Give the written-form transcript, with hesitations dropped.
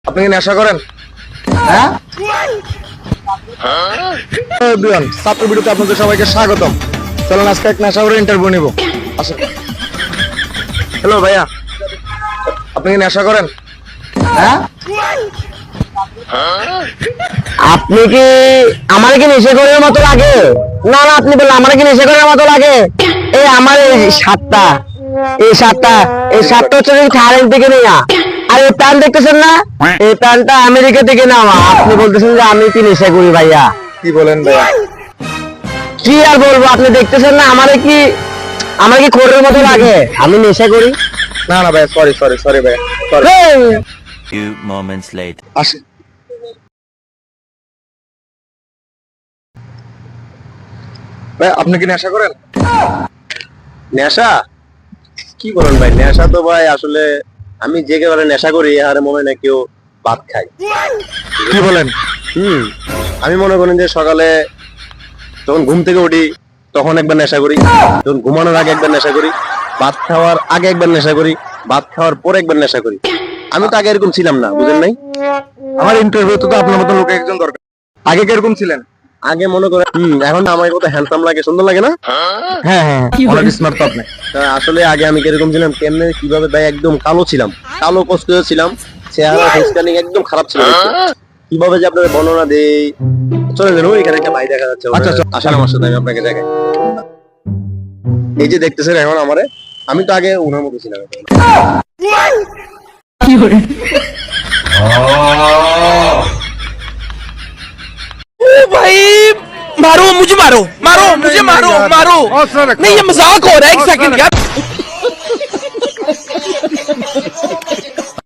আপনি কি নেশা করেন? হ্যাঁ ছাত্র বিরুদ্ধে আপনাদের সবাইকে স্বাগতম। চলেন আজকে এক নেশা করে ইন্টারভিউ নিব। আসেন। হ্যালো ভাইয়া, আপনি কি নেশা করেন? হ্যাঁ আপনি কি আমার কি নেশা করার মতো লাগে? না না, আপনি বললেন আমার কি নেশা করার মতো লাগে? এই আমার এই শার্টটা হচ্ছে থাইল্যান্ড থেকে নেওয়া। আর এই প্যান্ট দেখতেছেন না, এই প্যান্টটা আমেরিকা থেকে নেওয়া। আপনি বলতেছেন যে আমি কি নেশা করি? ভাইয়া কি বলেন ভাইয়া? কি আর বলবো, আপনি দেখতেছেন না আমার কি খোরের মতো লাগে? আমি নেশা করি? না না ভাইয়া, সরি ভাইয়া, সরি। Few moments later. আসেন। ভাই আপনি কি নেশা করেন? নেশা কি বলেন ভাই? নেশা তো ভাই আসলে আমি যে কেবলে নেশা করি আর মনে হয় না কেউ ভাত খাই। কি বলেন? আমি মনে করেন যে সকালে যখন ঘুম থেকে উঠি তখন একবার নেশা করি, যখন ঘুমানোর আগে একবার নেশা করি, ভাত খাওয়ার আগে একবার নেশা করি, ভাত খাওয়ার পরে একবার নেশা করি। আমি তো আগে এরকম ছিলাম না, বুঝেন নাই? আমার ইন্টারভিউ তো আপনার মতো লোক একজন দরকার। আগে কিরকম ছিলেন? আগে মনে করেন এখন আমার কত হ্যান্ডসাম লাগে, সুন্দর লাগে না? হ্যাঁ, অনেক স্মার্ট তো আপনি। আসলে আগে আমি কিরকম ছিলাম, কেমনে কিভাবে ভাই, একদম কালো ছিলাম, কালো কষ্ট ছিলাম, চেহারা ফেসকানিং একদম খারাপ ছিল দেখতে। কিভাবে যে আপনাদের বর্ণনা দেই, চলে যান এখানে একটা ভাই দেখা যাচ্ছে। আচ্ছা, আসেন আমার সাথে, আমি আপনাকে দেখাই। এই যে দেখতেছেন এখন আমারে, আমি তো আগে উনার মতো ছিলাম। भाई मारो मुझे, मारो मुझे, मारो नहीं, ये मजाक हो रहा है। एक सेकंड यार,